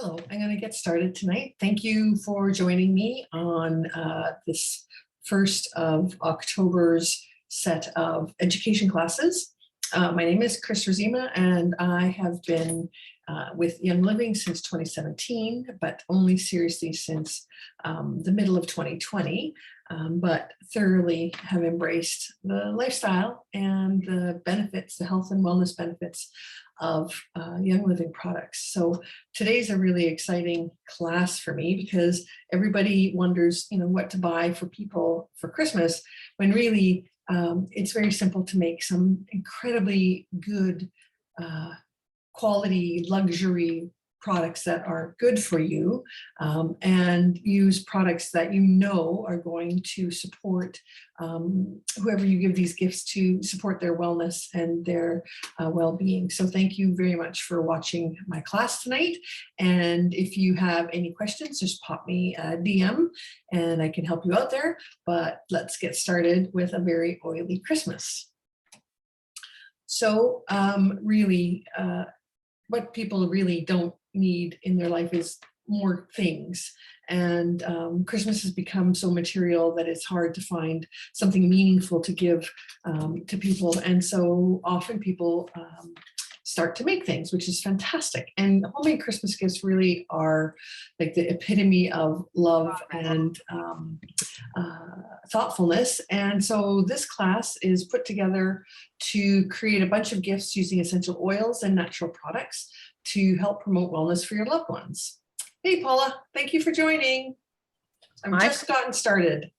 Hello, I'm going to get started tonight. Thank you for joining me on this first of October's set of education classes. My name is Chris Razima, and I have been with Young Living since 2017, but only seriously since the middle of 2020, but thoroughly have embraced the lifestyle and the benefits, the health and wellness benefits of Young Living products. So today's a really exciting class for me because everybody wonders, what to buy for people for Christmas, when really it's very simple to make some incredibly good quality luxury products that are good for you, and use products that are going to support whoever you give these gifts to, support their wellness and their well-being. So thank you very much for watching my class tonight. And if you have any questions, just pop me a DM and I can help you out there. But let's get started with a very oily Christmas. So really, what people really don't need in their life is more things. And Christmas has become so material that it's hard to find something meaningful to give to people. And so often people start to make things, which is fantastic. And homemade Christmas gifts really are like the epitome of love and thoughtfulness. And so this class is put together to create a bunch of gifts using essential oils and natural products to help promote wellness for your loved ones. Hey, Paula, thank you for joining. I've just gotten started.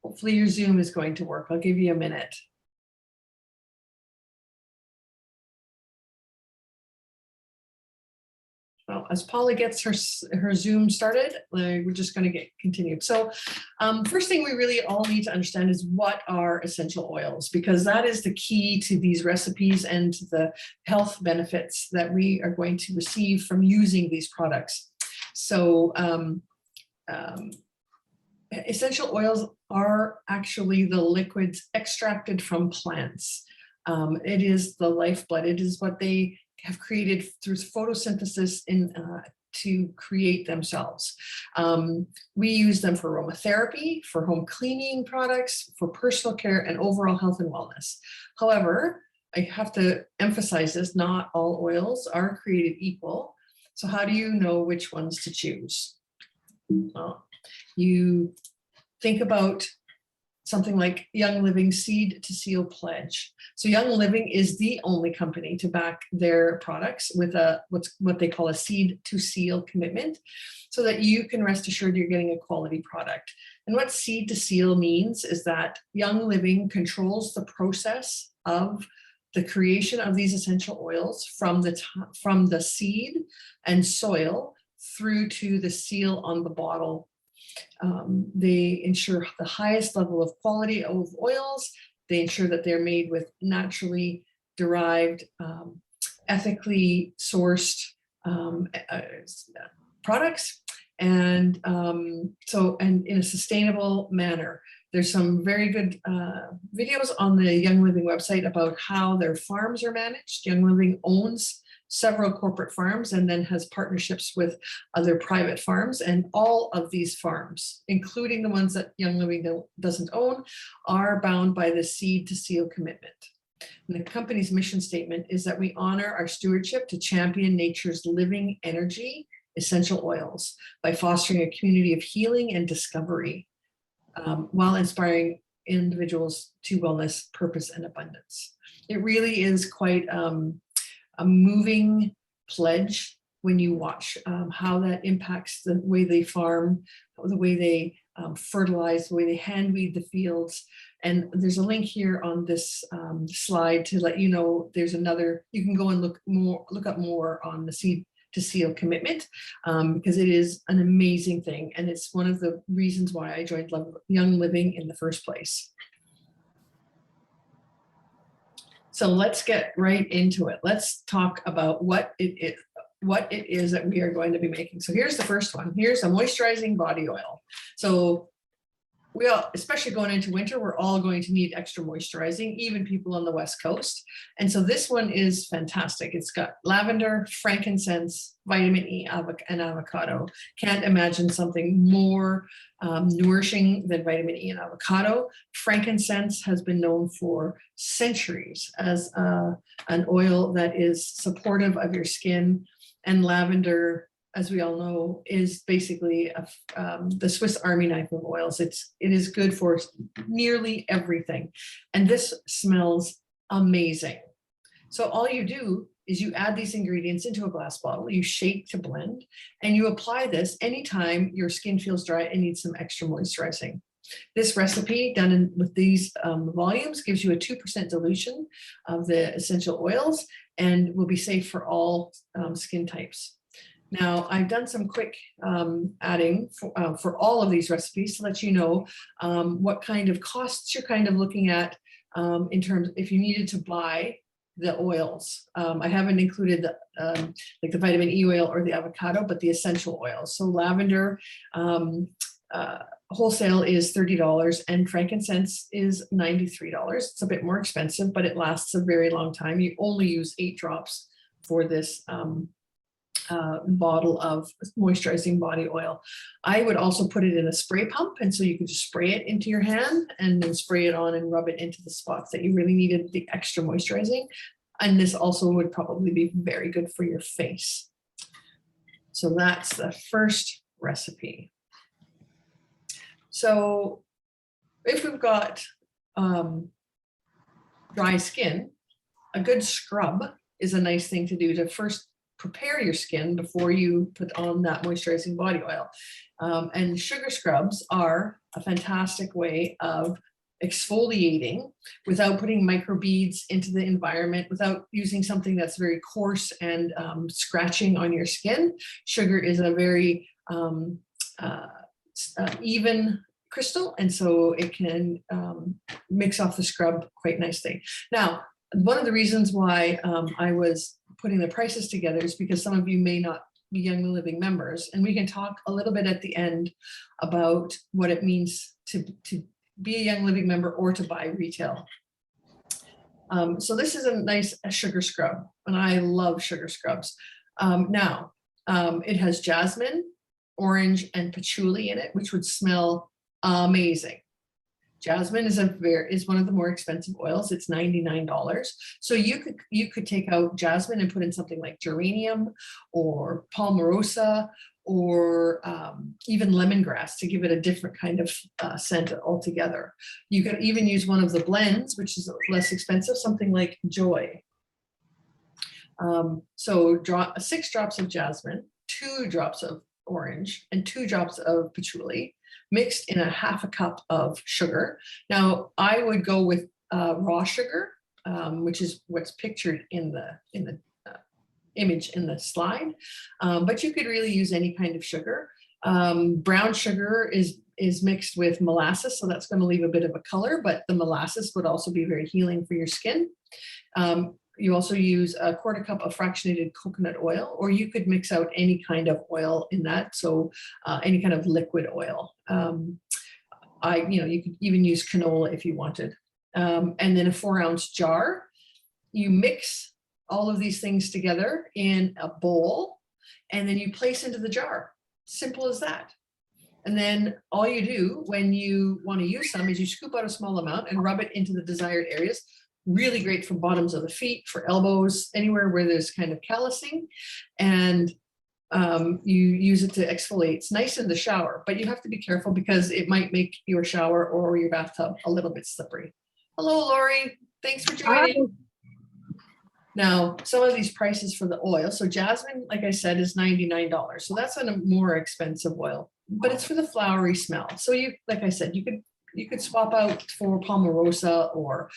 Hopefully your Zoom is going to work. I'll give you a minute. Well, as Paula gets her Zoom started, we're just going to get continued. So first thing we really all need to understand is what are essential oils, because that is the key to these recipes and to the health benefits that we are going to receive from using these products. So essential oils are actually the liquids extracted from plants. It is the lifeblood. It is what they have created through photosynthesis to create themselves. We use them for aromatherapy, for home cleaning products, for personal care, and overall health and wellness. However, I have to emphasize this, not all oils are created equal. So how do you know which ones to choose? Well, you think about something like Young Living Seed to Seal Pledge. So Young Living is the only company to back their products with what they call a seed to seal commitment, so that you can rest assured you're getting a quality product. And what seed to seal means is that Young Living controls the process of the creation of these essential oils from the seed and soil through to the seal on the bottle. They ensure the highest level of quality of oils. They ensure that they're made with naturally derived, ethically sourced products, and and in a sustainable manner. There's some very good videos on the Young Living website about how their farms are managed. Young Living owns several corporate farms and then has partnerships with other private farms, and all of these farms, including the ones that Young Living doesn't own, are bound by the seed to seal commitment. And the company's mission statement is that we honor our stewardship to champion nature's living energy, essential oils, by fostering a community of healing and discovery, while inspiring individuals to wellness, purpose, and abundance. It really is quite a moving pledge when you watch how that impacts the way they farm, the way they fertilize, the way they hand weed the fields. And there's a link here on this slide to let you know there's another, you can go and look up more on the seed to seal commitment, because it is an amazing thing. And it's one of the reasons why I joined Young Living in the first place. So let's get right into it. Let's talk about what it is that we are going to be making. So here's the first one. Here's a moisturizing body oil. So we all, especially going into winter, we're all going to need extra moisturizing, even people on the West Coast. And so this one is fantastic. It's got lavender, frankincense, vitamin E, and avocado. Can't imagine something more nourishing than vitamin E and avocado. Frankincense has been known for centuries as an oil that is supportive of your skin, and lavender, as we all know, is basically the Swiss Army knife of oils. It is good for nearly everything. And this smells amazing. So all you do is you add these ingredients into a glass bottle, you shake to blend, and you apply this anytime your skin feels dry and needs some extra moisturizing. This recipe done with these volumes gives you a 2% dilution of the essential oils and will be safe for all skin types. Now, I've done some quick adding for all of these recipes to let you know what kind of costs you're kind of looking at in terms if you needed to buy the oils. I haven't included the like the vitamin E oil or the avocado, but the essential oils. So lavender wholesale is $30 and frankincense is $93. It's a bit more expensive, but it lasts a very long time. You only use 8 drops for this bottle of moisturizing body oil. I would also put it in a spray pump, and so you could just spray it into your hand and then spray it on and rub it into the spots that you really needed the extra moisturizing. And this also would probably be very good for your face. So that's the first recipe. So if we've got dry skin, a good scrub is a nice thing to do to first prepare your skin before you put on that moisturizing body oil. And sugar scrubs are a fantastic way of exfoliating without putting microbeads into the environment, without using something that's very coarse and scratching on your skin. Sugar is a very even crystal, and so it can mix off the scrub quite nicely. Now, one of the reasons why I was putting the prices together is because some of you may not be Young Living members, and we can talk a little bit at the end about what it means to be a Young Living member or to buy retail. So this is a nice sugar scrub, and I love sugar scrubs. Now, it has jasmine, orange, and patchouli in it, which would smell amazing. Jasmine is one of the more expensive oils. It's $99. So you could take out jasmine and put in something like geranium or palmarosa or even lemongrass to give it a different kind of scent altogether. You could even use one of the blends, which is less expensive, something like Joy. So 6 drops of jasmine, 2 drops of orange, and 2 drops of patchouli, mixed in a ½ cup of sugar. Now, I would go with raw sugar, which is what's pictured in the image in the slide, but you could really use any kind of sugar. Brown sugar is mixed with molasses, so that's going to leave a bit of a color, but the molasses would also be very healing for your skin. You also use a ¼ cup of fractionated coconut oil, or you could mix out any kind of oil in that. So any kind of liquid oil. You could even use canola if you wanted. And then a 4-ounce jar. You mix all of these things together in a bowl, and then you place into the jar. Simple as that. And then all you do when you want to use some is you scoop out a small amount and rub it into the desired areas. Really great for bottoms of the feet, for elbows, anywhere where there's kind of callousing. And you use it to exfoliate. It's nice in the shower, but you have to be careful because it might make your shower or your bathtub a little bit slippery. Hello, Lori. Thanks for joining. Now, some of these prices for the oil. So jasmine, like I said, is $99. So that's a more expensive oil, but it's for the flowery smell. So like I said, you could swap out for palmarosa or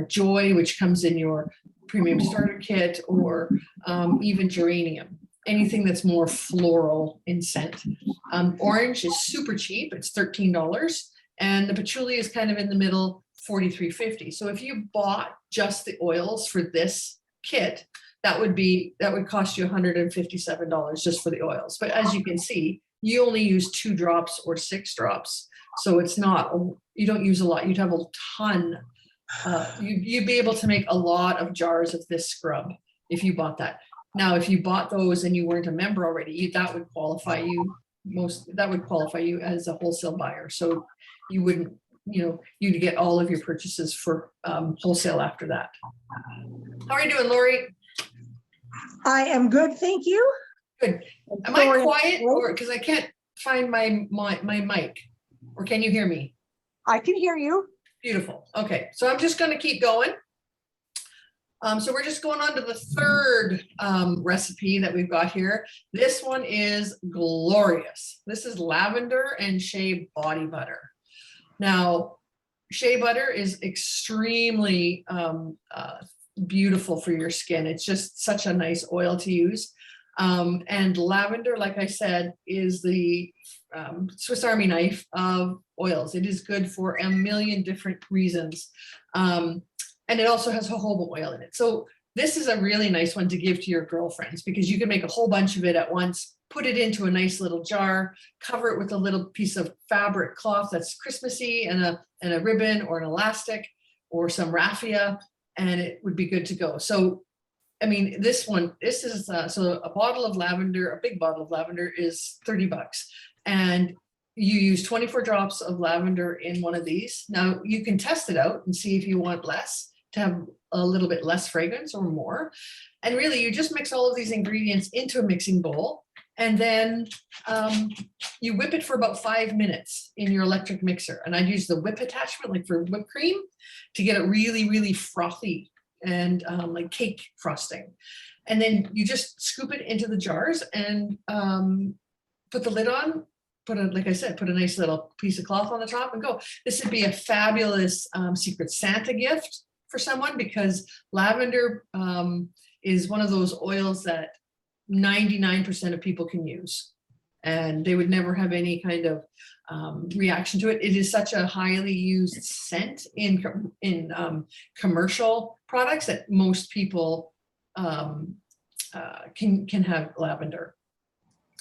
Joy, which comes in your premium starter kit, or even geranium, anything that's more floral in scent. Orange is super cheap. It's $13. And the patchouli is kind of in the middle, $43.50. So if you bought just the oils for this kit, that would cost you $157 just for the oils. But as you can see, you only use 2 drops or 6 drops. So it's not, you don't use a lot. You'd have a ton. You'd be able to make a lot of jars of this scrub if you bought that. Now, if you bought those and you weren't a member already, that would qualify you as a wholesale buyer. So you wouldn't, you'd get all of your purchases for wholesale after that. How are you doing, Lori? I am good, thank you. Good. Am I quiet, or because I can't find my mic, or can you hear me? I can hear you. Beautiful. Okay, so I'm just going to keep going. So we're just going on to the third recipe that we've got here. This one is glorious. This is lavender and shea body butter. Now, shea butter is extremely beautiful for your skin. It's just such a nice oil to use. And lavender, like I said, is the Swiss Army knife of oils. It is good for a million different reasons. And it also has jojoba oil in it. So this is a really nice one to give to your girlfriends, because you can make a whole bunch of it at once, put it into a nice little jar, cover it with a little piece of fabric cloth that's Christmassy, and a ribbon or an elastic or some raffia, and it would be good to go. So, I mean, this is, so a bottle of lavender, a big bottle of lavender is $30. And you use 24 drops of lavender in one of these. Now you can test it out and see if you want less, to have a little bit less fragrance or more. And really you just mix all of these ingredients into a mixing bowl, and then you whip it for about 5 minutes in your electric mixer. And I'd use the whip attachment, like for whipped cream, to get it really, really frothy and like cake frosting. And then you just scoop it into the jars and put the lid on, like I said, put a nice little piece of cloth on the top and go. This would be a fabulous Secret Santa gift for someone, because lavender is one of those oils that 99% of people can use, and they would never have any kind of reaction to it. It is such a highly used scent in commercial products that most people can have lavender.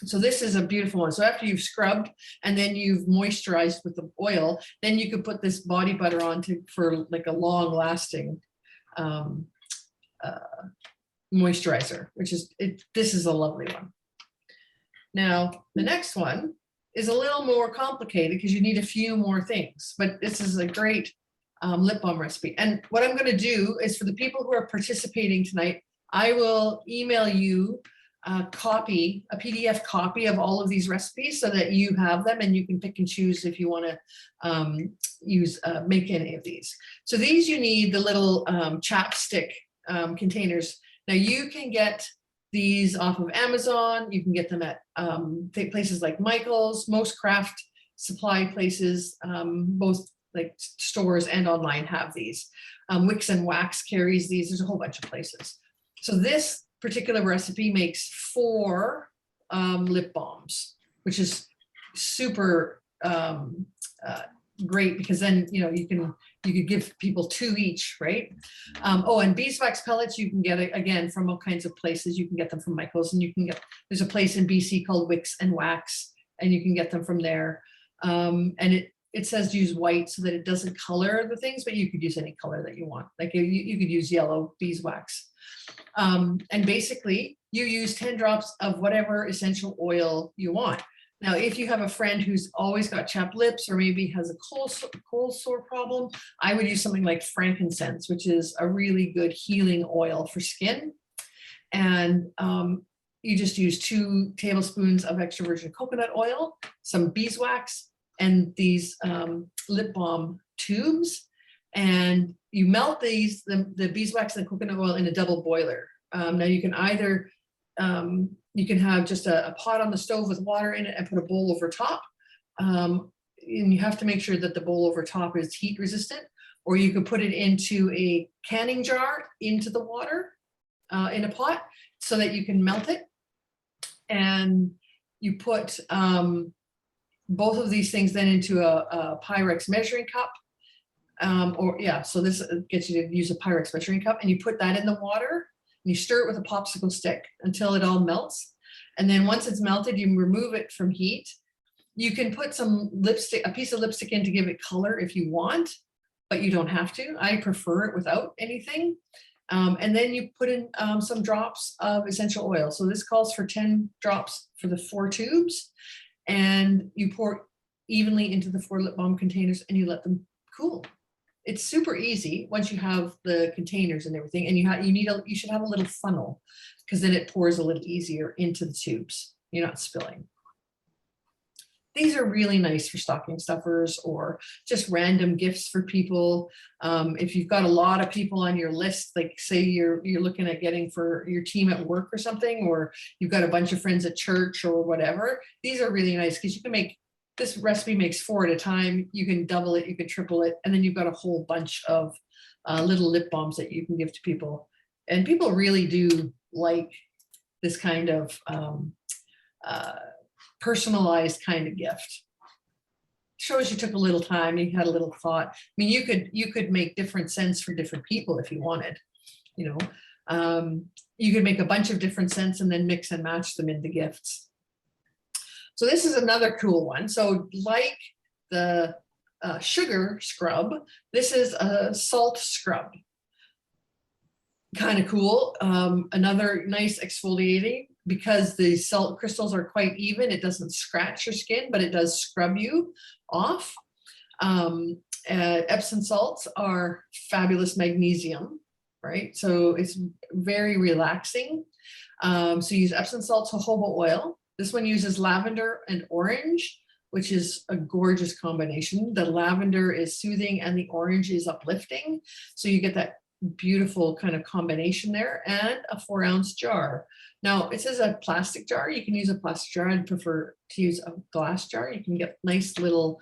So this is a beautiful one. So after you've scrubbed and then you've moisturized with the oil, then you could put this body butter on for like a long lasting moisturizer, which is, this is a lovely one. Now, the next one is a little more complicated because you need a few more things, but this is a great lip balm recipe. And what I'm going to do is, for the people who are participating tonight, I will email you a PDF copy of all of these recipes so that you have them and you can pick and choose if you want to make any of these. So these, you need the little chapstick containers. Now you can get these off of Amazon. You can get them at places like Michael's, most craft supply places, both like stores and online have these. Wicks and Wax carries these. There's a whole bunch of places. So this particular recipe makes 4 lip balms, which is super great, because then you could give people 2 each, right? Oh, and beeswax pellets you can get again from all kinds of places. You can get them from Michael's, and there's a place in BC called Wicks and Wax, and you can get them from there. And it says use white so that it doesn't color the things, but you could use any color that you want. Like you could use yellow beeswax. And basically you use 10 drops of whatever essential oil you want. Now, if you have a friend who's always got chapped lips, or maybe has a cold sore problem, I would use something like frankincense, which is a really good healing oil for skin. And you just use 2 tablespoons of extra virgin coconut oil, some beeswax, and these lip balm tubes. And you melt the beeswax and the coconut oil in a double boiler. Now you can either, you can have just a pot on the stove with water in it and put a bowl over top. And you have to make sure that the bowl over top is heat resistant, or you could put it into a canning jar into the water in a pot so that you can melt it. And you put both of these things then into a Pyrex measuring cup. So this gets you to use a Pyrex measuring cup, and you put that in the water and you stir it with a popsicle stick until it all melts. And then once it's melted, you remove it from heat. You can put some lipstick, a piece of lipstick in to give it color if you want, but you don't have to. I prefer it without anything. And then you put in some drops of essential oil. So this calls for 10 drops for the 4 tubes, and you pour evenly into the 4 lip balm containers and you let them cool. It's super easy once you have the containers and everything, and you should have a little funnel, because then it pours a little easier into the tubes. You're not spilling. These are really nice for stocking stuffers or just random gifts for people. If you've got a lot of people on your list, like say you're looking at getting for your team at work or something, or you've got a bunch of friends at church or whatever, these are really nice because you can make, this recipe makes 4 at a time. You can double it, you can triple it, and then you've got a whole bunch of little lip balms that you can give to people. And people really do like this kind of personalized kind of gift. Shows you took a little time, you had a little thought. I mean, you could make different scents for different people if you wanted, you know. You could make a bunch of different scents and then mix and match them into gifts. So this is another cool one. So like the sugar scrub, this is a salt scrub. Kind of cool. Another nice exfoliating, because the salt crystals are quite even. It doesn't scratch your skin, but it does scrub you off. Epsom salts are fabulous magnesium, right? So it's very relaxing. So use Epsom salts, jojoba oil. This one uses lavender and orange, which is a gorgeous combination. The lavender is soothing and the orange is uplifting. So you get that beautiful kind of combination there, and a 4-ounce jar. Now it says a plastic jar. You can use a plastic jar. I'd prefer to use a glass jar. You can get nice little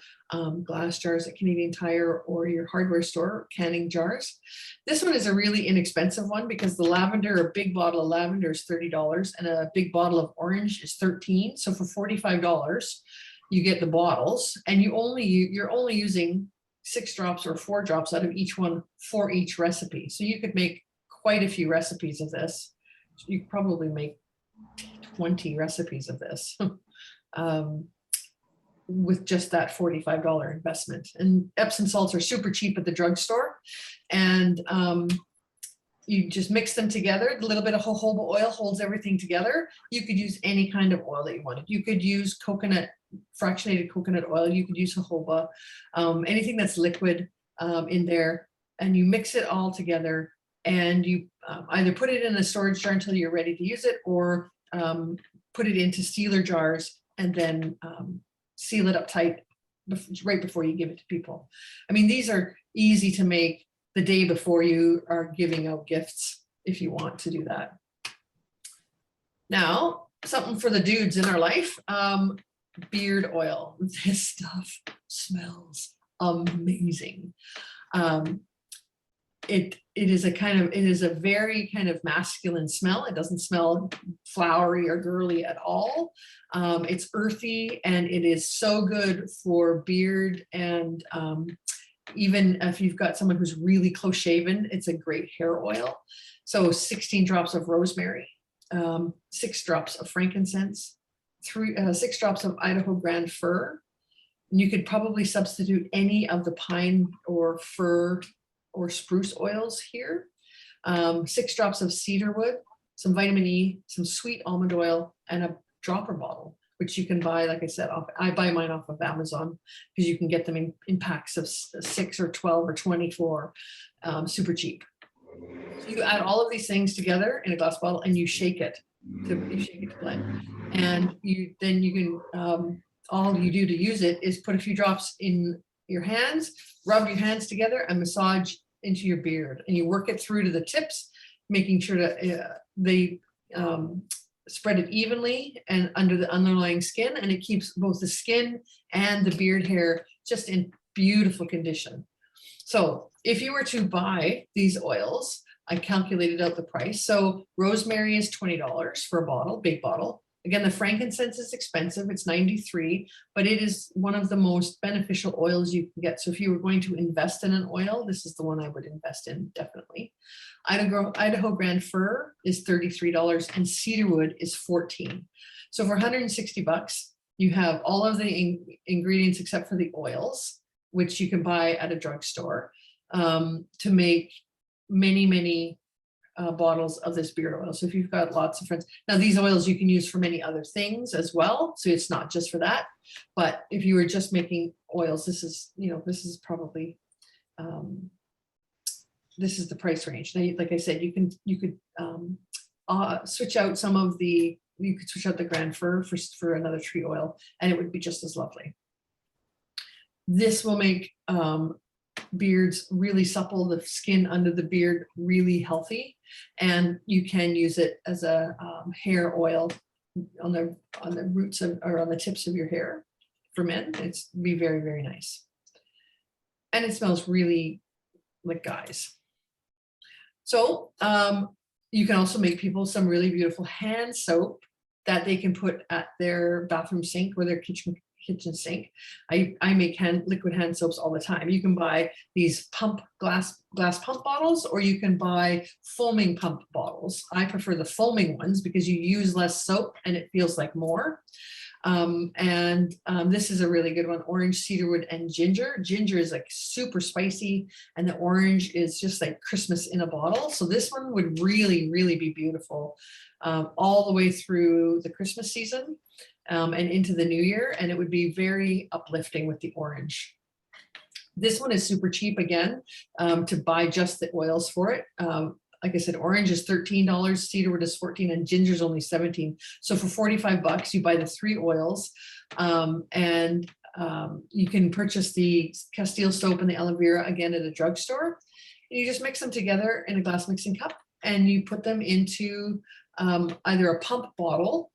glass jars at Canadian Tire or your hardware store, canning jars. This one is a really inexpensive one because the lavender, a big bottle of lavender is $30 and a big bottle of orange is $13. So for $45, you get the bottles, and you're only using 6 drops or 4 drops out of each one for each recipe. So you could make quite a few recipes of this. You could probably make 20 recipes of this with just that $45 investment. And Epsom salts are super cheap at the drugstore. And you just mix them together. A little bit of jojoba oil holds everything together. You could use any kind of oil that you wanted. You could use fractionated coconut oil. You could use jojoba, anything that's liquid in there, and you mix it all together, and you either put it in a storage jar until you're ready to use it, or put it into sealer jars and then seal it up tight right before you give it to people. I mean, these are easy to make the day before you are giving out gifts if you want to do that. Now, something for the dudes in our life. Beard oil. This stuff smells amazing. It is a very kind of masculine smell. It doesn't smell flowery or girly at all. It's earthy, and it is so good for beard, and even if you've got someone who's really close shaven, it's a great hair oil. So 16 drops of rosemary, 6 drops of frankincense, 6 drops of Idaho Grand Fir. And you could probably substitute any of the pine or fir or spruce oils here. 6 drops of cedarwood, some vitamin E, some sweet almond oil, and a dropper bottle, which you can buy, like I said, I buy mine off of Amazon because you can get them in packs of 6 or 12 or 24, super cheap. So you add all of these things together in a glass bottle and you shake it to blend. And you can, all you do to use it is put a few drops in your hands, rub your hands together and massage into your beard. And you work it through to the tips, making sure that they spread it evenly and under the underlying skin. And it keeps both the skin and the beard hair just in beautiful condition. So if you were to buy these oils, I calculated out the price. So rosemary is $20 for a bottle, big bottle. Again, the frankincense is expensive. It's 93, but it is one of the most beneficial oils you can get. So if you were going to invest in an oil, this is the one I would invest in, definitely. Idaho Grand Fir is $33 and cedarwood is 14. So for 160 bucks, you have all of the ingredients except for the oils, which you can buy at a drugstore, to make many bottles of this beard oil. So if you've got lots of friends, now these oils you can use for many other things as well. So it's not just for that, but if you were just making oils, this is, this is probably, this is the price range. Now, like I said, you could switch out you could switch out the Grand Fir for another tree oil, and it would be just as lovely. This will make beards really supple, the skin under the beard really healthy, and you can use it as a hair oil on the roots or on the tips of your hair for men. It's be very nice, and it smells really like guys. So you can also make people some really beautiful hand soap that they can put at their bathroom sink or their kitchen sink. I make liquid hand soaps all the time. You can buy these glass pump bottles, or you can buy foaming pump bottles. I prefer the foaming ones because you use less soap and it feels like more. This is a really good one: orange, cedarwood, and ginger. Ginger is like super spicy, and the orange is just like Christmas in a bottle. So this one would really be beautiful all the way through the Christmas season and into the new year, and it would be very uplifting with the orange. This one is super cheap again, to buy just the oils for it. Like I said, orange is $13, cedarwood is 14, and ginger is only 17. So for 45 bucks, you buy the 3 oils, and you can purchase the Castile soap and the aloe vera again at a drugstore. And you just mix them together in a glass mixing cup, and you put them into either a pump bottle,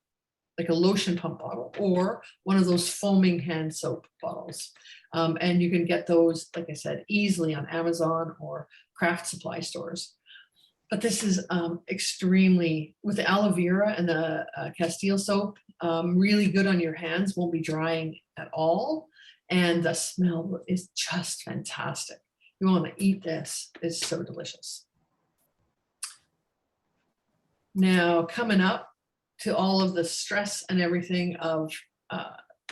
like a lotion pump bottle, or one of those foaming hand soap bottles. And you can get those, like I said, easily on Amazon or craft supply stores. But this is extremely, with the aloe vera and the Castile soap, really good on your hands, won't be drying at all. And the smell is just fantastic. You want to eat this, it's so delicious. Now, coming up to all of the stress and everything of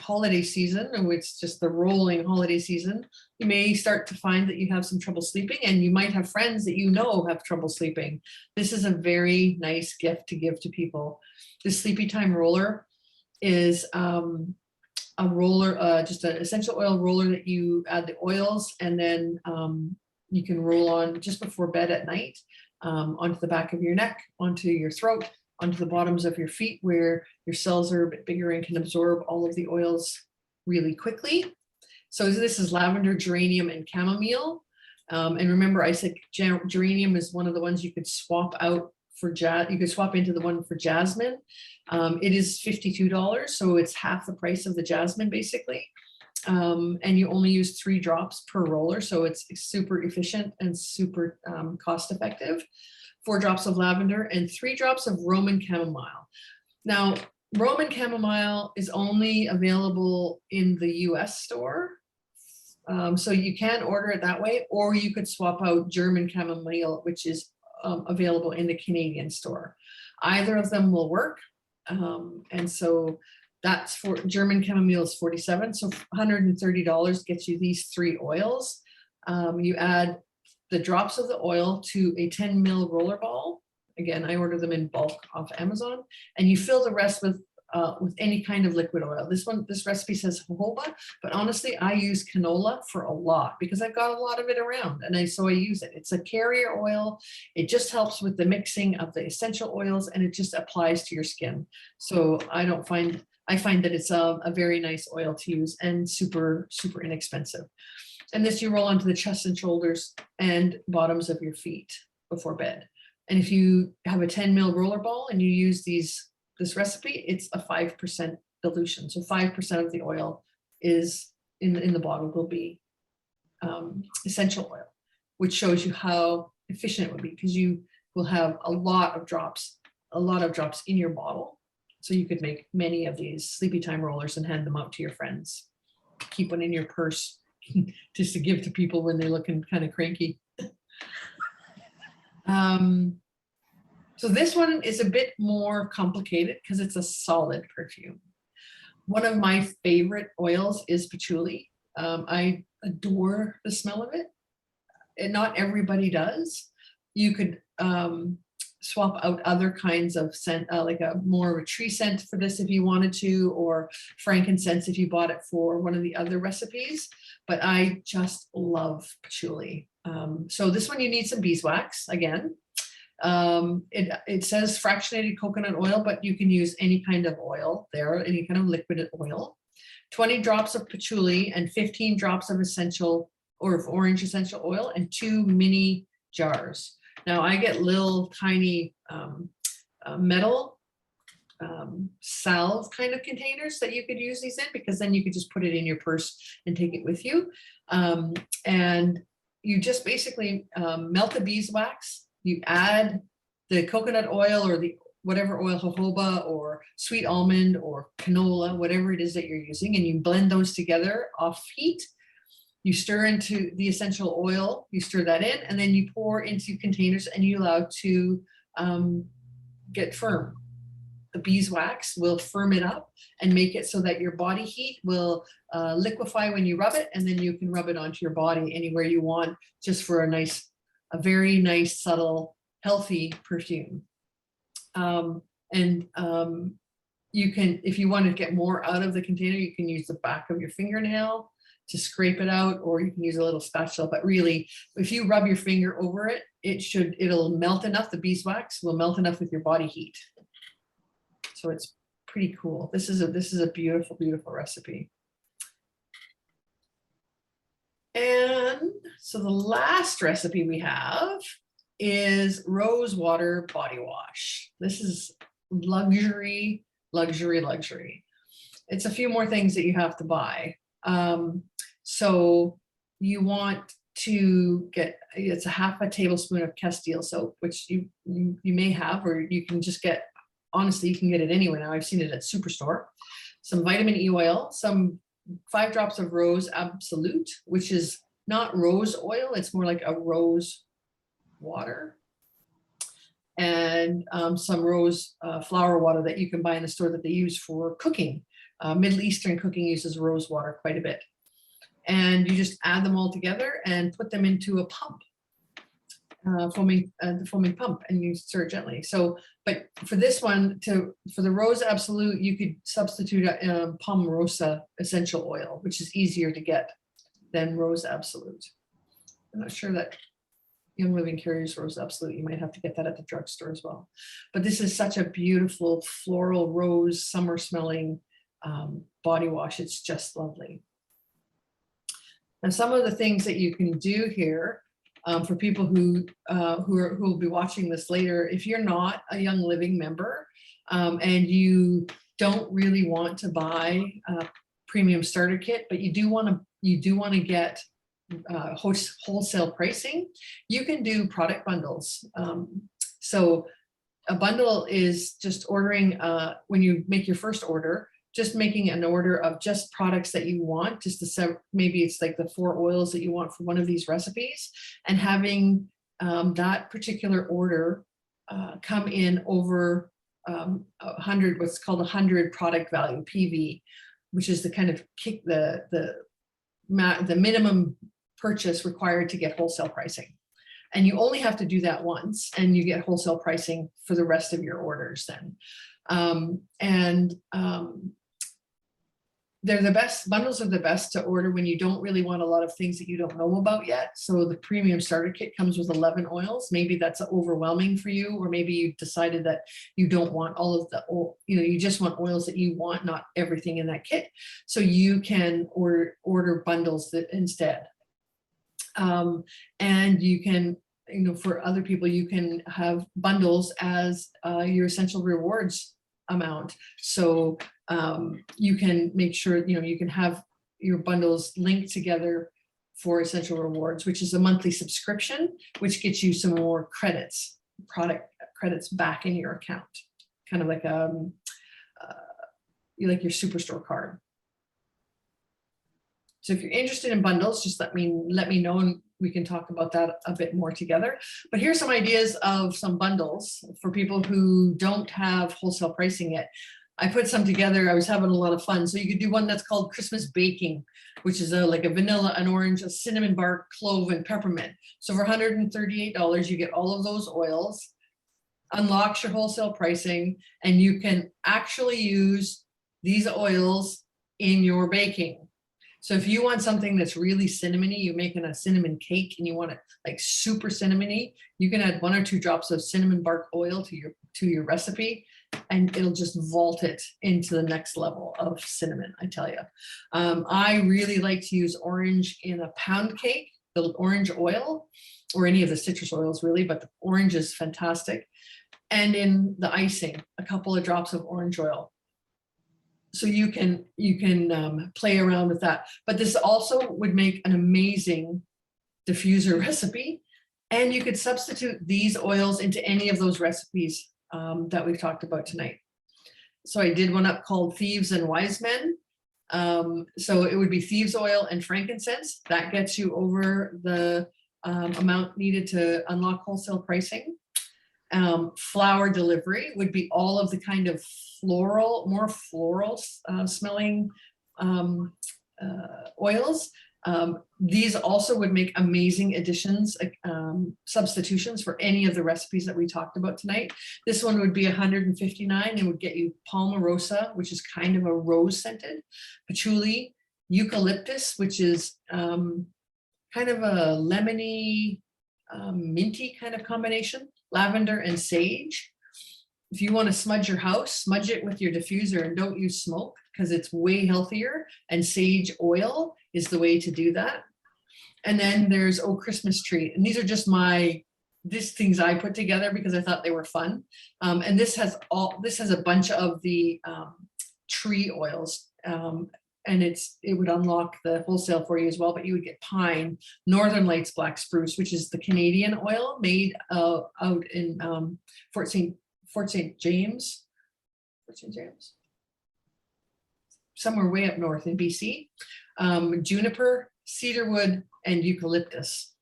holiday season, and it's just the rolling holiday season, you may start to find that you have some trouble sleeping, and you might have friends that have trouble sleeping. This is a very nice gift to give to people. The Sleepy Time roller is a roller, just an essential oil roller that you add the oils, and then you can roll on just before bed at night, onto the back of your neck, onto your throat, onto the bottoms of your feet, where your cells are a bit bigger and can absorb all of the oils really quickly. So this is lavender, geranium, and chamomile. And remember, I said geranium is one of the ones you could swap out for you could swap into the one for jasmine. It is $52, so it's half the price of the jasmine, basically. And you only use 3 drops per roller, so it's super efficient and super cost effective. 4 drops of lavender and 3 drops of Roman chamomile. Now, Roman chamomile is only available in the US store. So you can order it that way, or you could swap out German chamomile, which is available in the Canadian store. Either of them will work. And so that's for German chamomile is 47. So $130 gets you these 3 oils. You add the drops of the oil to a 10 ml roller ball. Again, I order them in bulk off Amazon, and you fill the rest with any kind of liquid oil. This recipe says jojoba, but honestly, I use canola for a lot because I've got a lot of it around, and so I use it. It's a carrier oil. It just helps with the mixing of the essential oils, and it just applies to your skin. So I find that it's a very nice oil to use and super inexpensive. And this you roll onto the chest and shoulders and bottoms of your feet before bed. And if you have a 10 ml roller ball and you use this recipe, it's a 5% dilution. So 5% of the oil is in the bottle will be essential oil, which shows you how efficient it would be, because you will have a lot of drops in your bottle. So you could make many of these sleepy time rollers and hand them out to your friends. Keep one in your purse just to give to people when they're looking kind of cranky. So this one is a bit more complicated because it's a solid perfume. One of my favorite oils is patchouli. I adore the smell of it. And not everybody does. You could swap out other kinds of scent, like a more of a tree scent for this if you wanted to, or frankincense if you bought it for one of the other recipes. But I just love patchouli. So this one you need some beeswax again. It says fractionated coconut oil, but you can use any kind of oil there, any kind of liquid oil. 20 drops of patchouli and 15 drops of essential or of orange essential oil and 2 mini jars. Now I get little tiny metal salve kind of containers that you could use these in, because then you could just put it in your purse and take it with you. And you just basically melt the beeswax. You add the coconut oil or the whatever oil, jojoba or sweet almond or canola, whatever it is that you're using, and you blend those together off heat. You stir into the essential oil, you stir that in, and then you pour into containers and you allow to get firm. The beeswax will firm it up and make it so that your body heat will liquefy when you rub it, and then you can rub it onto your body anywhere you want, just for a very nice, subtle, healthy perfume. You can, if you want to get more out of the container, you can use the back of your fingernail to scrape it out, or you can use a little spatula. But really, if you rub your finger over it, it'll melt enough. The beeswax will melt enough with your body heat. So it's pretty cool. This is a beautiful, beautiful recipe. And so the last recipe we have is rose water body wash. This is luxury, luxury, luxury. It's a few more things that you have to buy. So you want to get, it's a half a tablespoon of Castile soap, which you may have, or you can just get, honestly, you can get it anywhere now. I've seen it at Superstore. Some vitamin E oil, some 5 drops of rose absolute, which is not rose oil, it's more like a rose water, and some rose flower water that you can buy in the store that they use for cooking. Middle Eastern cooking uses rose water quite a bit. And you just add them all together and put them into a pump, the foaming pump, and you stir gently. So, but for this one, for the rose absolute, you could substitute a Palmarosa essential oil, which is easier to get than rose absolute. I'm not sure that Young Living carries rose absolute. You might have to get that at the drugstore as well. But this is such a beautiful floral rose summer smelling body wash. It's just lovely. Now, some of the things that you can do here for people who will be watching this later, if you're not a Young Living member and you don't really want to buy a premium starter kit, but you do want to get wholesale pricing, you can do product bundles. So a bundle is just ordering, when you make your first order, just making an order of just products that you want, just to maybe it's like the 4 oils that you want for one of these recipes, and having that particular order come in over 100, what's called 100 product value, PV, which is the kind of the minimum purchase required to get wholesale pricing. And you only have to do that once, and you get wholesale pricing for the rest of your orders then. They're the best, bundles are the best to order when you don't really want a lot of things that you don't know about yet. So the premium starter kit comes with 11 oils. Maybe that's overwhelming for you, or maybe you decided that you don't want all of the, you just want oils that you want, not everything in that kit. So you can order bundles that instead. And you can, for other people, you can have bundles as your essential rewards amount. So you can make sure, you can have your bundles linked together for essential rewards, which is a monthly subscription, which gets you some more credits, product credits back in your account. Kind of like a like your Superstore card. So if you're interested in bundles, just let me know and we can talk about that a bit more together. But here's some ideas of some bundles for people who don't have wholesale pricing yet. I put some together. I was having a lot of fun. So you could do one that's called Christmas Baking, which is like a vanilla, an orange, a cinnamon bark, clove, and peppermint. So for $138, you get all of those oils, unlocks your wholesale pricing, and you can actually use these oils in your baking. So if you want something that's really cinnamony, you're making a cinnamon cake and you want it like super cinnamony, you can add 1 or 2 drops of cinnamon bark oil to your recipe, and it'll just vault it into the next level of cinnamon, I tell you. I really like to use orange in a pound cake, the orange oil, or any of the citrus oils really, but the orange is fantastic. And in the icing, a couple of drops of orange oil. So you can play around with that. But this also would make an amazing diffuser recipe. And you could substitute these oils into any of those recipes that we've talked about tonight. So I did one up called Thieves and Wise Men. So it would be thieves oil and frankincense. That gets you over the amount needed to unlock wholesale pricing. Flower delivery would be all of the kind of more floral smelling oils. These also would make amazing additions, substitutions for any of the recipes that we talked about tonight. This one would be $159 and would get you palmarosa, which is kind of a rose scented, patchouli, eucalyptus, which is kind of a lemony, minty kind of combination, lavender and sage. If you want to smudge your house, smudge it with your diffuser and don't use smoke because it's way healthier, and sage oil is the way to do that. And then there's Christmas tree, and these are just these things I put together because I thought they were fun. And this has a bunch of the tree oils, and it would unlock the wholesale for you as well. But you would get pine, Northern Lights black spruce, which is the Canadian oil made out in Fort St. James, somewhere way up north in BC. Juniper, cedarwood, and eucalyptus.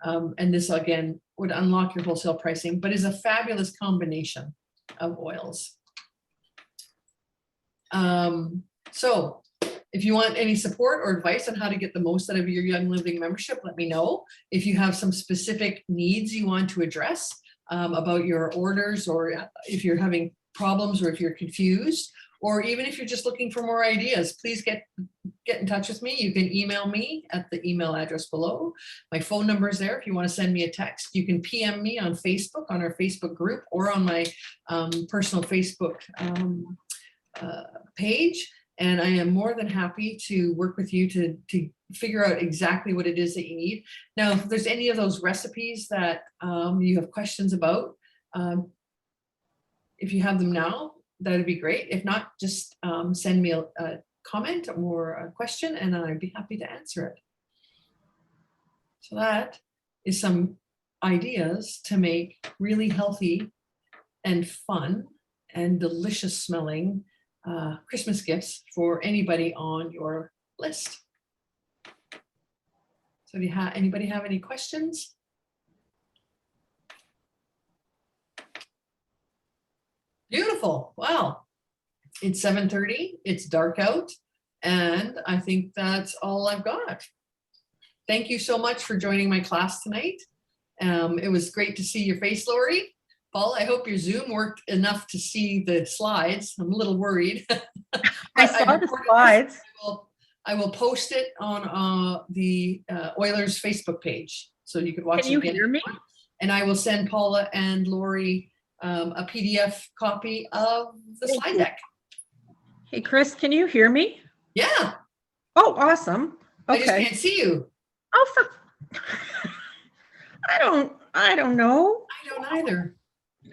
And this again would unlock your wholesale pricing, but is a fabulous combination of oils. So if you want any support or advice on how to get the most out of your Young Living membership, let me know. If you have some specific needs you want to address about your orders, or if you're having problems, or if you're confused, or even if you're just looking for more ideas, please get in touch with me. You can email me at the email address below. My phone number is there if you want to send me a text. You can PM me on Facebook, on our Facebook group, or on my personal Facebook page. And I am more than happy to work with you to figure out exactly what it is that you need. Now, if there's any of those recipes that you have questions about, if you have them now, that'd be great. If not, just send me a comment or a question and I'd be happy to answer it. So that is some ideas to make really healthy and fun and delicious smelling Christmas gifts for anybody on your list. So do anybody have any questions? Beautiful. Wow. It's 7:30. It's dark out. And I think that's all I've got. Thank you so much for joining my class tonight. It was great to see your face, Lori. Paul, I hope your Zoom worked enough to see the slides. I'm a little worried. I saw the slides. I will post it on the Oilers Facebook page so you could watch it again. Can you hear me? And I will send Paula and Lori a PDF copy of the slide deck. Hey, Chris, can you hear me? Yeah. Oh, awesome. Okay. I just can't see you. Oh, I don't know. I don't either.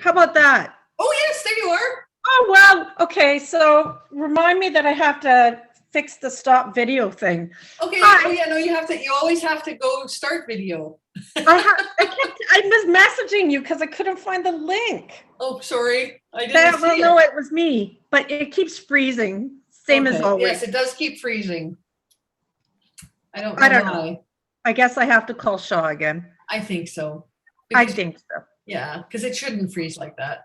How about that? Oh, yes, there you are. Oh, well, okay. So remind me that I have to fix the stop video thing. Okay. Oh, yeah, no, you always have to go start video. I was messaging you because I couldn't find the link. Oh, sorry. I didn't see it. No, it was me, but it keeps freezing. Same as Okay. always. Yes, it does keep freezing. I don't I know don't know. why. I guess I have to call Shaw again. I think so. I Because, think so. yeah, because it shouldn't freeze like that.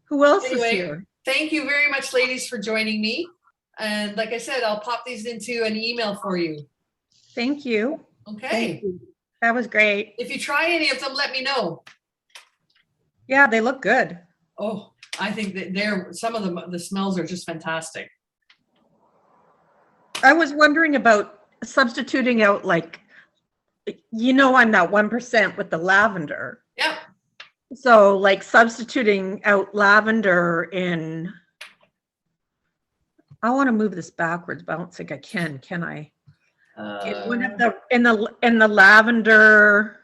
Who else is Anyway, here? thank you very much, ladies, for joining me. And like I said, I'll pop these into an email for you. Thank you. Okay. Thank you. That was great. If you try any of them, let me know. Yeah, they look good. Oh, I think that some of them, the smells are just fantastic. I was wondering about substituting out, like, I'm that 1% with the lavender. Yeah. So like substituting out lavender in, I want to move this backwards, but I don't think I can I? In one of in the lavender.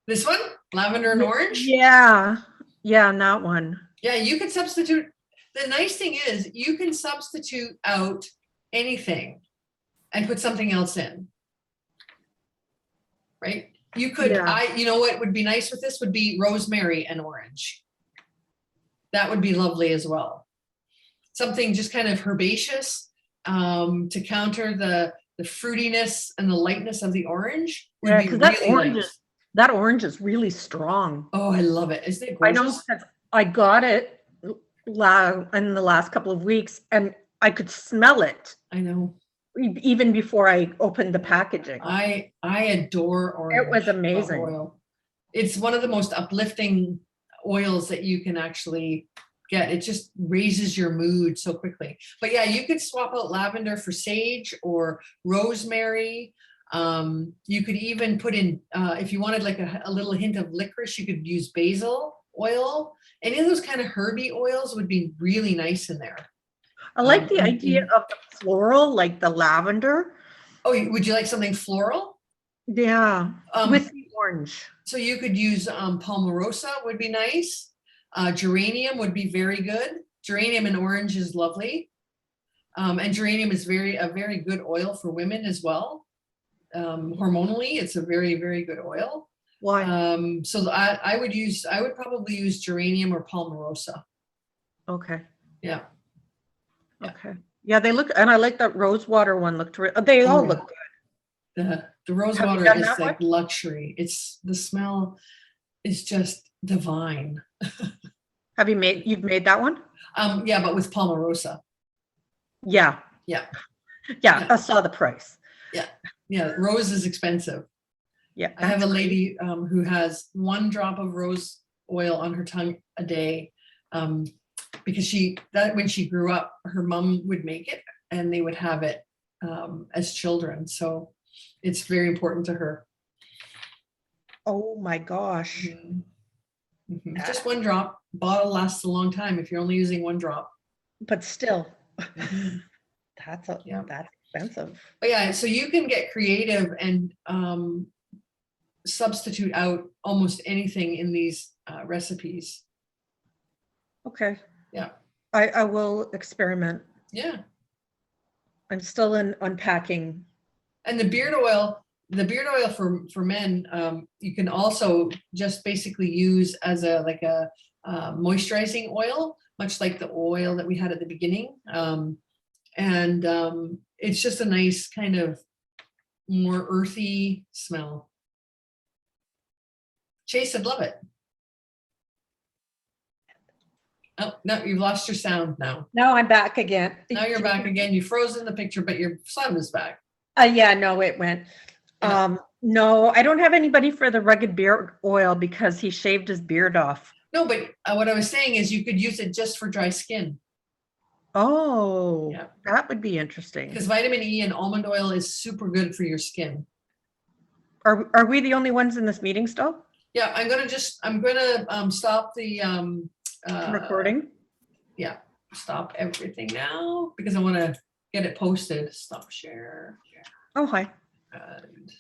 This one, lavender and orange. Yeah, not one. Yeah, you can substitute. The nice thing is you can substitute out anything and put something else in. Right? You could, Yeah. you know what would be nice with this would be rosemary and orange. That would be lovely as well. Something just kind of herbaceous to counter the fruitiness and the lightness of the orange would Yeah, be because really nice. that orange is really strong. Oh, I love it. Isn't it I gorgeous? know because I got it in the last couple of weeks and I could smell it I know. even before I opened the packaging. I adore orange. It was amazing. Oil. It's one of the most uplifting oils that you can actually get. It just raises your mood so quickly. But yeah, you could swap out lavender for sage or rosemary. You could even put in, if you wanted like a little hint of licorice, you could use basil oil. Any of those kind of herby oils would be really nice in there. I like the idea of the floral, like the lavender. Oh, would you like something floral? Yeah, with the orange. So you could use palmarosa would be nice. Geranium would be very good. Geranium and orange is lovely. And geranium is a very good oil for women as well. Hormonally, it's a very, very good oil. Why? So I would probably use geranium or palmarosa. Okay. Yeah. Okay. Yeah, they look, and I like that rosewater one. They all look good. The rose Have you water done is that like luxury. The smell is just divine. You've made that one? Yeah, but with palmarosa. Yeah. Yeah. Yeah, I saw the price. Yeah, rose is expensive. Yeah. I have a lady who has 1 drop of rose oil on her tongue a day because when she grew up, her mom would make it and they would have it as children. So it's very important to her. Oh my gosh. Mm-hmm. Just 1 drop. Bottle lasts a long time if you're only using 1 drop. But still, Mm-hmm. that's expensive. But yeah, so you can get creative and substitute out almost anything in these recipes. Okay. Yeah. I will experiment. Yeah. I'm still unpacking. And the beard oil for men, you can also just basically use as a moisturizing oil, much like the oil that we had at the beginning. It's just a nice kind of more earthy smell. Chase, I'd love it. Oh, no, you've lost your sound now. Now I'm back again. Now you're back again. You froze in the picture, but your sound is back. Yeah, no, it went. Yeah. No, I don't have anybody for the rugged beard oil because he shaved his beard off. No, but what I was saying is you could use it just for dry skin. Oh, yeah, that would be interesting. Because vitamin E and almond oil is super good for your skin. Are we the only ones in this meeting still? Yeah, I'm gonna stop the recording. Yeah, stop everything now because I want to get it posted. Stop share. Oh, hi. And